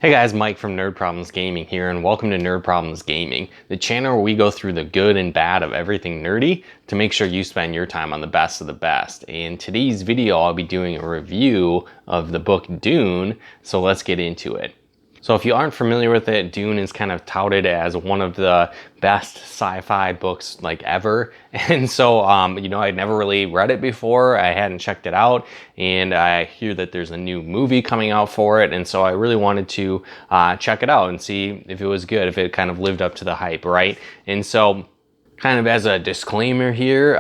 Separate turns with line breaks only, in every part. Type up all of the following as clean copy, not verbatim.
Hey guys, Mike from Nerd Problems Gaming here, and welcome to Nerd Problems Gaming, the channel where we go through the good and bad of everything nerdy to make sure you spend your time on the best of the best. In today's video, I'll be doing a review of the book Dune, so let's get into it. So if you aren't familiar with it, Dune is kind of touted as one of the best sci-fi books like ever. And so, I'd never really read it before. I hadn't checked it out, and I hear that there's a new movie coming out for it. And so I really wanted to check it out and see if it was good, if it kind of lived up to the hype, right? And so, kind of as a disclaimer here,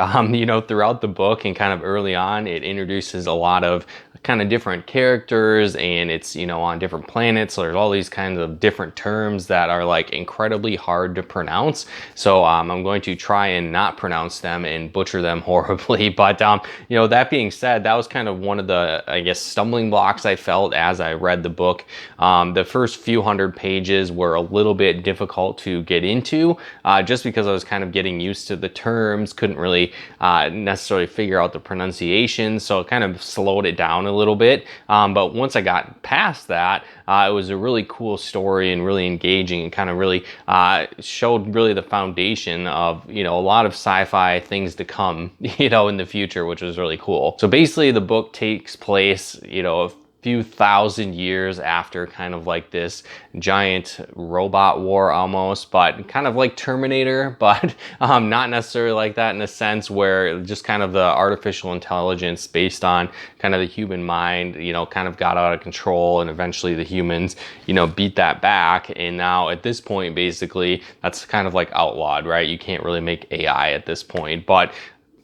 throughout the book and kind of early on, it introduces a lot of kind of different characters, and it's, on different planets. So there's all these kinds of different terms that are like incredibly hard to pronounce. So I'm going to try and not pronounce them and butcher them horribly. But, that being said, that was kind of one of the, I guess, stumbling blocks I felt as I read the book. The first few hundred pages were a little bit difficult to get into, just because I was kind of getting used to the terms, couldn't really necessarily figure out the pronunciation, so it kind of slowed it down a little bit. But once I got past that, it was a really cool story and really engaging, and kind of really showed really the foundation of, a lot of sci-fi things to come, in the future, which was really cool. So basically the book takes place, a few thousand years after kind of like this giant robot war almost, but kind of like Terminator, but not necessarily like that in a sense, where just kind of the artificial intelligence based on kind of the human mind, kind of got out of control, and eventually the humans, beat that back. And now at this point, basically, that's kind of like outlawed, right? You can't really make AI at this point, but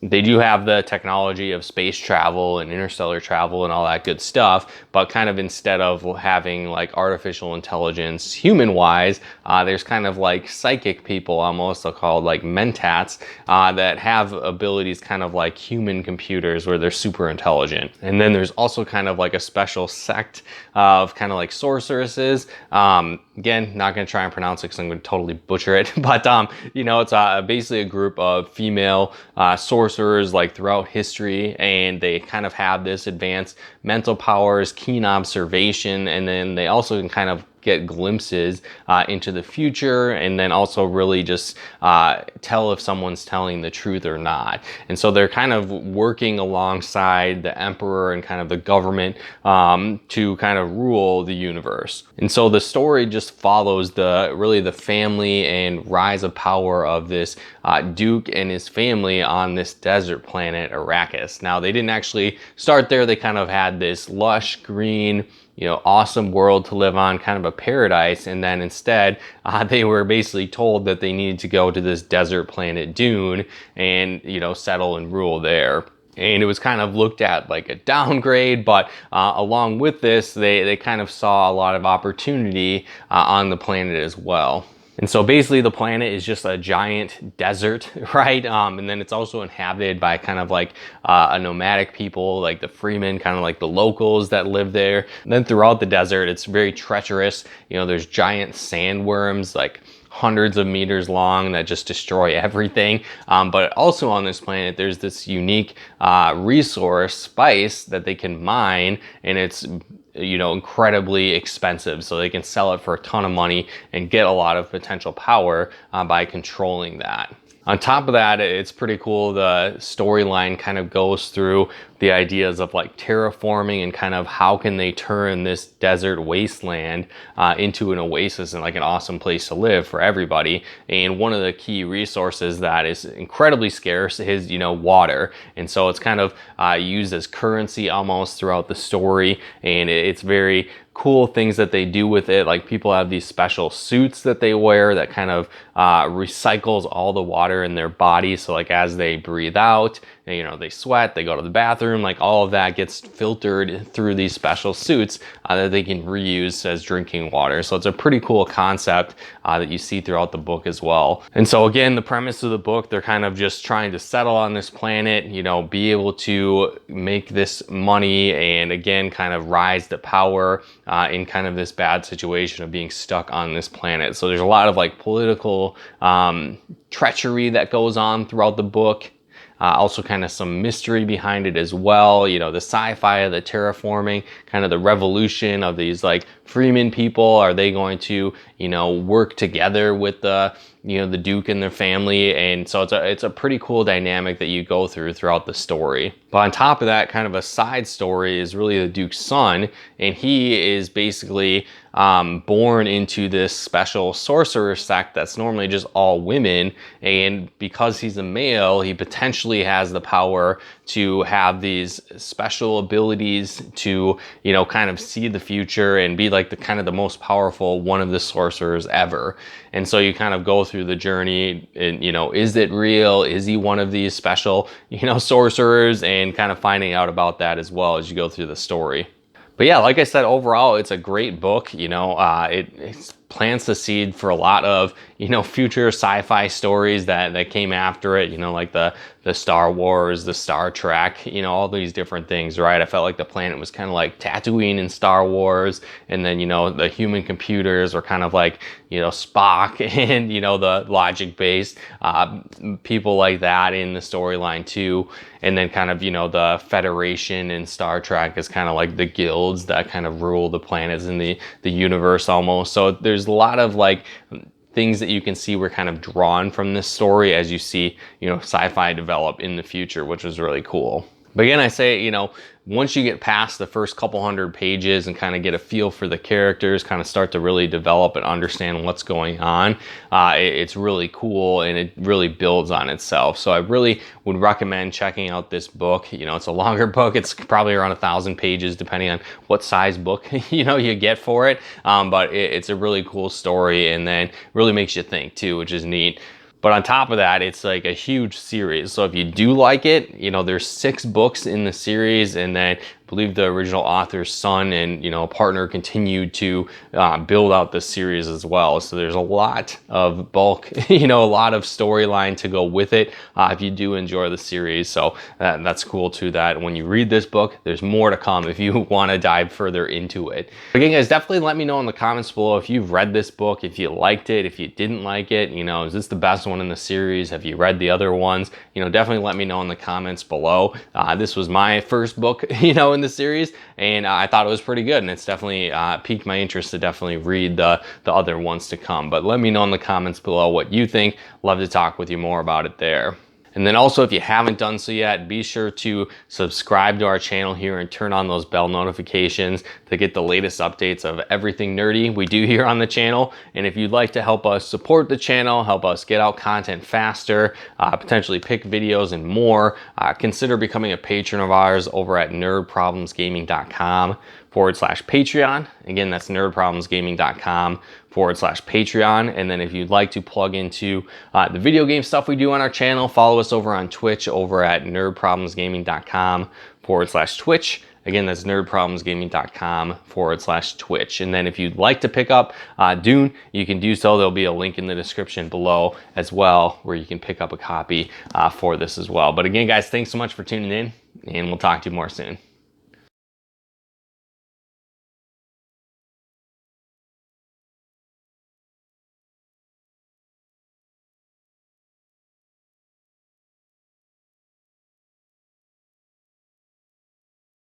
they do have the technology of space travel and interstellar travel and all that good stuff, but kind of instead of having like artificial intelligence human-wise, there's kind of like psychic people almost, they'll call it like mentats, that have abilities kind of like human computers where they're super intelligent. And then there's also kind of like a special sect of kind of like sorceresses. Again, not going to try and pronounce it because I'm going to totally butcher it, but it's basically a group of female sorcerers like throughout history, and they kind of have this advanced mental powers, keen observation, and then they also can kind of get glimpses into the future, and then also really just tell if someone's telling the truth or not. And so they're kind of working alongside the emperor and kind of the government to kind of rule the universe. And so the story just follows the family and rise of power of this Duke and his family on this desert planet Arrakis. Now, they didn't actually start there. They kind of had this lush green, awesome world to live on, kind of a paradise. And then instead, they were basically told that they needed to go to this desert planet Dune and, settle and rule there. And it was kind of looked at like a downgrade, but along with this, they kind of saw a lot of opportunity on the planet as well. And so basically the planet is just a giant desert, right? And then it's also inhabited by kind of like a nomadic people, like the freemen, kind of like the locals that live there. And then throughout the desert, it's very treacherous. There's giant sandworms, like hundreds of meters long, that just destroy everything. But also on this planet, there's this unique resource, spice, that they can mine, and it's incredibly expensive, so they can sell it for a ton of money and get a lot of potential power by controlling that. On top of that, it's pretty cool. The storyline kind of goes through the ideas of like terraforming and kind of how can they turn this desert wasteland into an oasis and like an awesome place to live for everybody. And one of the key resources that is incredibly scarce is, water. And so it's kind of used as currency almost throughout the story. And it's very cool things that they do with it. Like people have these special suits that they wear that kind of recycles all the water in their body. So like as they breathe out, they sweat, they go to the bathroom, like all of that gets filtered through these special suits that they can reuse as drinking water. So it's a pretty cool concept that you see throughout the book as well. And so again, the premise of the book, they're kind of just trying to settle on this planet, be able to make this money, and again, kind of rise to power in kind of this bad situation of being stuck on this planet. So there's a lot of like political treachery that goes on throughout the book. Also kind of some mystery behind it as well. You know, the sci-fi of the terraforming, kind of the revolution of these like Freeman people. Are they going to, you know, work together with the, you know, the Duke and their family? And so it's a pretty cool dynamic that you go through throughout the story. But on top of that, kind of a side story is really the Duke's son, and he is basically born into this special sorcerer sect that's normally just all women, and because he's a male, he potentially has the power to have these special abilities to, you know, kind of see the future and be like the kind of the most powerful one of the sorcerers ever. And so you kind of go through the journey and, you know, is it real? Is he one of these special, you know, sorcerers? And kind of finding out about that as well as you go through the story. But yeah, like I said, overall, it's a great book. You know, it plants the seed for a lot of, you know, future sci-fi stories that came after it, you know, like the Star Wars, the Star Trek, you know, all these different things, right? I felt like the planet was kind of like Tatooine in Star Wars, and then, you know, the human computers were kind of like, you know, Spock and, you know, the logic-based people like that in the storyline too. And then kind of, you know, the Federation in Star Trek is kind of like the guilds that kind of rule the planets in the universe almost. So there's a lot of like things that you can see were kind of drawn from this story as you see, you know, sci-fi develop in the future, which was really cool. But again, I say, you know, once you get past the first couple hundred pages and kind of get a feel for the characters, kind of start to really develop and understand what's going on, it's really cool and it really builds on itself. So I really would recommend checking out this book. You know, it's a longer book. It's probably around 1,000 pages, depending on what size book, you know, you get for it. But it's a really cool story, and then really makes you think too, which is neat. But on top of that, it's like a huge series. So if you do like it, you know, there's 6 books in the series, and then I believe the original author's son and, you know, a partner continued to build out the series as well. So there's a lot of bulk, you know, a lot of storyline to go with it if you do enjoy the series. So that's cool too, that when you read this book, there's more to come if you want to dive further into it. Again, guys, definitely let me know in the comments below if you've read this book, if you liked it, if you didn't like it. You know, is this the best one in the series? Have you read the other ones? You know, definitely let me know in the comments below. This was my first book, you know, in the series, and I thought it was pretty good, and it's definitely piqued my interest to definitely read the other ones to come. But let me know in the comments below what you think. Love to talk with you more about it there. And then also, if you haven't done so yet, be sure to subscribe to our channel here and turn on those bell notifications to get the latest updates of everything nerdy we do here on the channel. And if you'd like to help us support the channel, help us get out content faster, potentially pick videos and more, consider becoming a patron of ours over at nerdproblemsgaming.com/Patreon. Again, that's nerdproblemsgaming.com/Patreon. And then if you'd like to plug into the video game stuff we do on our channel, follow us over on Twitch over at nerdproblemsgaming.com/Twitch. Again, that's nerdproblemsgaming.com/Twitch. And then if you'd like to pick up Dune, you can do so. There'll be a link in the description below as well, where you can pick up a copy for this as well. But again, guys, thanks so much for tuning in, and we'll talk to you more soon.